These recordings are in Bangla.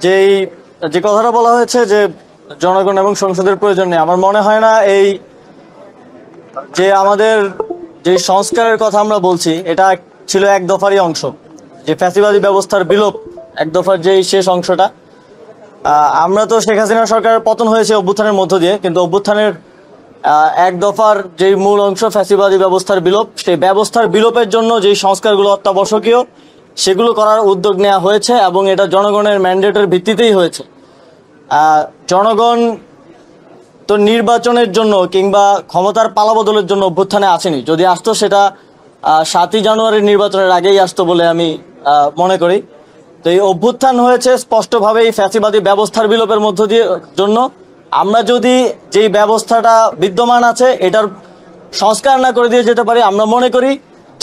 যেই যে কথাটা বলা হয়েছে যে জনগণ এবং সংসদের প্রয়োজন নেই, আমার মনে হয় না এই যে আমাদের যে সংস্কারের কথা আমরা বলছি এটা ছিল এক দফারই অংশ, যে ফ্যাসিবাদী ব্যবস্থার বিলোপ এক দফার যেই শেষ অংশটা। আমরা তো শেখ হাসিনা সরকারের পতন হয়েছে অভ্যুত্থানের মধ্য দিয়ে, কিন্তু অভ্যুত্থানের এক দফার যেই মূল অংশ ফ্যাসিবাদী ব্যবস্থার বিলোপ, সেই ব্যবস্থার বিলোপের জন্য যেই সংস্কারগুলো অত্যাবশ্যকীয় সেগুলো করার উদ্যোগ নেওয়া হয়েছে এবং এটা জনগণের ম্যান্ডেটের ভিত্তিতেই হয়েছে। জনগণ তো নির্বাচনের জন্য কিংবা ক্ষমতার পালাবদলের জন্য অভ্যুত্থানে আসেনি, যদি আসতো সেটা 7ই জানুয়ারির নির্বাচনের আগেই আসতো বলে আমি মনে করি। তো এই অভ্যুত্থান হয়েছে স্পষ্টভাবে এই ফ্যাসিবাদী ব্যবস্থার বিলোপের মধ্য দিয়ে জন্য। আমরা যদি যেই ব্যবস্থাটা বিদ্যমান আছে এটার সংস্কার না করে দিয়ে যেতে পারি, আমরা মনে করি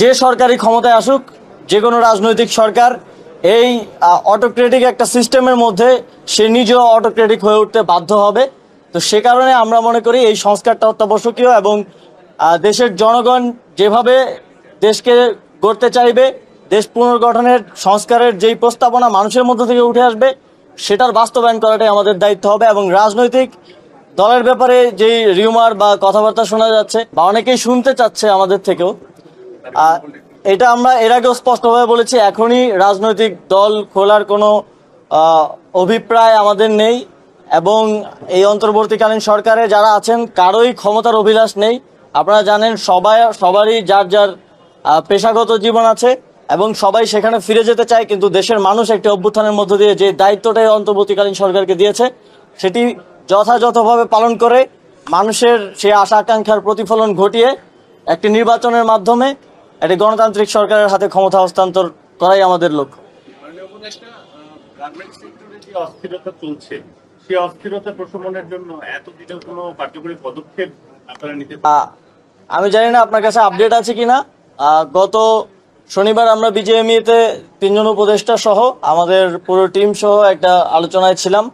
যে সরকারি ক্ষমতায় আসুক, যে কোনো রাজনৈতিক সরকার এই অটোক্রেটিক একটা সিস্টেমের মধ্যে সে নিজেও অটোক্রেটিক হয়ে উঠতে বাধ্য হবে। তো সে কারণে আমরা মনে করি এই সংস্কারটা অত্যাবশ্যকীয় এবং দেশের জনগণ যেভাবে দেশকে গড়তে চাইবে, দেশ পুনর্গঠনের সংস্কারের যেই প্রস্তাবনা মানুষের মধ্য থেকে উঠে আসবে সেটার বাস্তবায়ন করাটাই আমাদের দায়িত্ব হবে। এবং রাজনৈতিক দলের ব্যাপারে যেই রিউমার বা কথাবার্তা শোনা যাচ্ছে বা অনেকেই শুনতে চাচ্ছে আমাদের থেকেও, এটা আমরা এর আগেও স্পষ্টভাবে বলেছি, এখনই রাজনৈতিক দল খোলার কোনো অভিপ্রায় আমাদের নেই এবং এই অন্তর্বর্তীকালীন সরকারে যারা আছেন কারোই ক্ষমতার অভিলাষ নেই। আপনারা জানেন সবারই যার যার পেশাগত জীবন আছে এবং সবাই সেখানে ফিরে যেতে চায়, কিন্তু দেশের মানুষ একটি অভ্যুত্থানের মধ্য দিয়ে যে দায়িত্বটাই অন্তর্বর্তীকালীন সরকারকে দিয়েছে সেটি যথাযথভাবে পালন করে মানুষের সেই আশা আকাঙ্ক্ষার প্রতিফলন ঘটিয়ে একটি নির্বাচনের মাধ্যমে একটি গণতান্ত্রিক সরকারের হাতে ক্ষমতা হস্তান্তর করাই আমাদের লক্ষ্য। অস্থিরতা চলছে, সেই অস্থিরতা প্রশমনের জন্য এতদিনের কোনো কার্যকরী পদক্ষেপ আপনারা নিতে? আমি জানি না আপনার কাছে আপডেট আছে কিনা। গত শনিবার আমরা বিজেএমইতে 3 জন উপদেষ্টা সহ আমাদের পুরো টিম সহ একটা আলোচনায় ছিলাম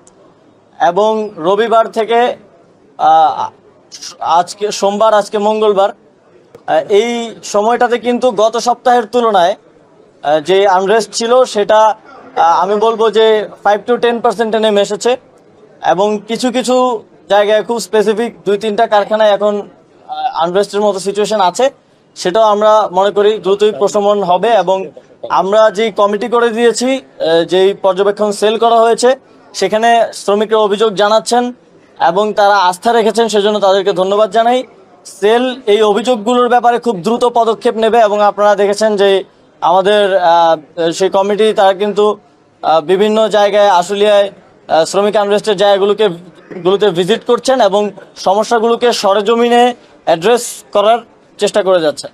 এবং রবিবার থেকে আজকে সোমবার, আজকে মঙ্গলবার, এই সময়টাতে কিন্তু গত সপ্তাহের তুলনায় যে আনরেস্ট ছিল সেটা আমি বলবো যে 5 to 10% নেমে এসেছে এবং কিছু কিছু জায়গায় খুব স্পেসিফিক 2-3টা কারখানায় এখন আনরেস্টের মতো সিচুয়েশন আছে। সেটাও আমরা মনে করি দ্রুতই প্রশমন হবে এবং আমরা যে কমিটি করে দিয়েছি, যেই পর্যবেক্ষণ সেল করা হয়েছে, সেখানে শ্রমিকরা অভিযোগ জানাচ্ছেন এবং তারা আস্থা রেখেছেন, সেজন্য তাদেরকে ধন্যবাদ জানাই। সেল এই অভিযোগগুলোর ব্যাপারে খুব দ্রুত পদক্ষেপ নেবে এবং আপনারা দেখেছেন যে আমাদের সেই কমিটি তারা কিন্তু বিভিন্ন জায়গায় আশুলিয়ায় শ্রমিক আনরেস্টের জায়গাগুলোতে ভিজিট করছেন এবং সমস্যাগুলোকে সরেজমিনে অ্যাড্রেস করার চেষ্টা করে যাচ্ছে।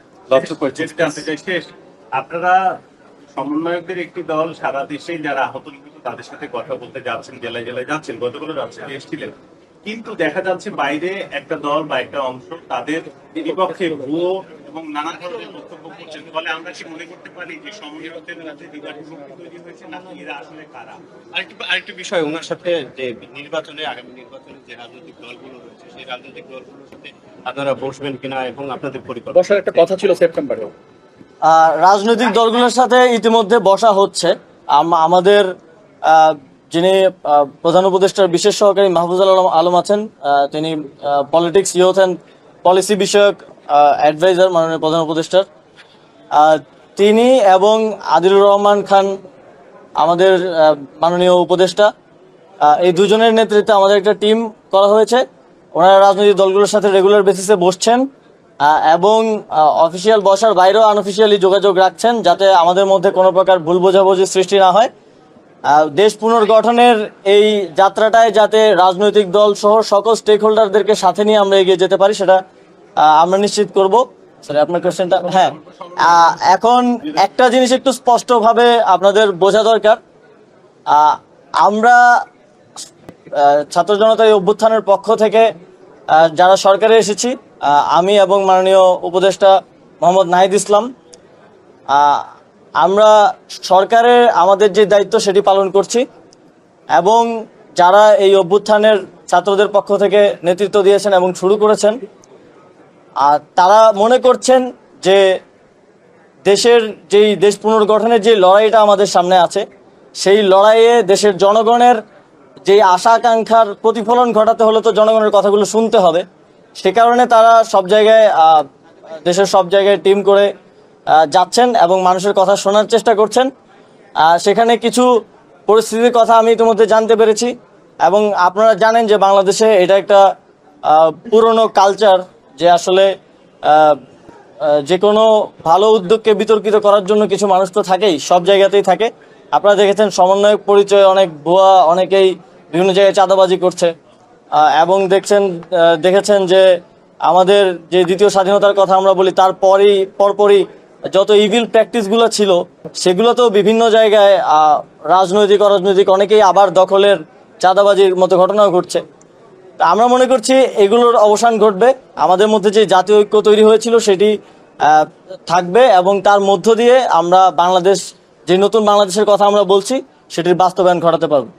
আপনারা সমন্বয়কদের একটি দল সারা দেশে যারা আহত তাদের সাথে কথা বলতে যাচ্ছেন, জেলায় জেলায় যাচ্ছেন, গতকালও রাজশাহী এসেছিলেন, কিন্তু দেখা যাচ্ছে বাইরে একটা দল বা একটা অংশ তাদের বিপক্ষে ভুয়ো এবং নানা ধরনের বক্তব্য করছেন। ফলে আমরা কি মনে করতে পারি যে সমন্বয়কদের মধ্যে বিভাজন তৈরি হয়েছে, নাকি এরা আসলে কারা? আরেকটি বিষয়, ওনার সাথে যে আগামী নির্বাচনে যে রাজনৈতিক দলগুলো রয়েছে সেই রাজনৈতিক দলগুলোর সাথে আপনারা বসবেন কিনা এবং আপনাদের পরিকল্পনা? বসার একটা কথা ছিল সেপ্টেম্বরে। রাজনৈতিক দলগুলোর সাথে ইতিমধ্যে বসা হচ্ছে। আমাদের যিনি প্রধান উপদেষ্টার বিশেষ সহকারী মাহফুজুল আলম আছেন, তিনি পলিটিক্স, ইউথ অ্যান্ড পলিসি বিষয়ক অ্যাডভাইজার মাননীয় প্রধান উপদেষ্টার, তিনি এবং আদিলুর রহমান খান আমাদের মাননীয় উপদেষ্টা, এই দুজনের নেতৃত্বে আমাদের একটা টিম করা হয়েছে। ওনারা রাজনৈতিক দলগুলোর সাথে রেগুলার বেসিসে বসছেন এবং অফিসিয়াল বসার বাইরেও আনঅফিসিয়ালি যোগাযোগ রাখছেন, যাতে আমাদের মধ্যে কোনো প্রকার ভুল বোঝাবুঝি সৃষ্টি না হয়। দেশ পুনর্গঠনের এই যাত্রাটায় যাতে রাজনৈতিক দল সহ সকল স্টেক হোল্ডারদেরকে সাথে নিয়ে আমরা এগিয়ে যেতে পারি, সেটা আমরা নিশ্চিত করব। আপনার কোশ্চেনটা, হ্যাঁ, এখন একটা জিনিস একটু স্পষ্টভাবে আপনাদের বোঝা দরকার। আমরা ছাত্র জনতা এই অভ্যুত্থানের পক্ষ থেকে যারা সরকারে এসেছি, আমি এবং মাননীয় উপদেষ্টা মোহাম্মদ নাহিদ ইসলাম, আমরা সরকারের আমাদের যে দায়িত্ব সেটি পালন করছি এবং যারা এই অভ্যুত্থানের ছাত্রদের পক্ষ থেকে নেতৃত্ব দিয়েছেন এবং শুরু করেছেন, তারা মনে করছেন যে দেশ পুনর্গঠনের যে লড়াইটা আমাদের সামনে আছে সেই লড়াইয়ে দেশের জনগণের যে আশা আকাঙ্ক্ষার প্রতিফলন ঘটাতে হলে তো জনগণের কথাগুলো শুনতে হবে। সে কারণে তারা সব জায়গায় দেশের সব জায়গায় টিম করে যাচ্ছেন এবং মানুষের কথা শোনার চেষ্টা করছেন। সেখানে কিছু পরিস্থিতির কথা আমি ইতিমধ্যে জানতে পেরেছি এবং আপনারা জানেন যে বাংলাদেশে এটা একটা পুরনো কালচার যে আসলে যে কোনো ভালো উদ্যোগকে বিতর্কিত করার জন্য কিছু মানুষ তো থাকেই, সব জায়গাতেই থাকে। আপনারা দেখেছেন সমন্বয়ক পরিচয় অনেক ভুয়া, অনেকেই বিভিন্ন জায়গায় চাঁদাবাজি করছে এবং দেখেছেন যে আমাদের যে দ্বিতীয় স্বাধীনতার কথা আমরা বলি তার পরপরই যত ইভিল প্র্যাকটিসগুলো ছিল সেগুলো তো বিভিন্ন জায়গায় রাজনৈতিক অরাজনৈতিক অনেকেই আবার দখলের চাঁদাবাজির মতো ঘটনাও ঘটছে। তা আমরা মনে করছি এগুলোর অবসান ঘটবে, আমাদের মধ্যে যে জাতীয় ঐক্য তৈরি হয়েছিল সেটি থাকবে এবং তার মধ্য দিয়ে আমরা বাংলাদেশ, যে নতুন বাংলাদেশের কথা আমরা বলছি, সেটির বাস্তবায়ন ঘটাতে পারবো।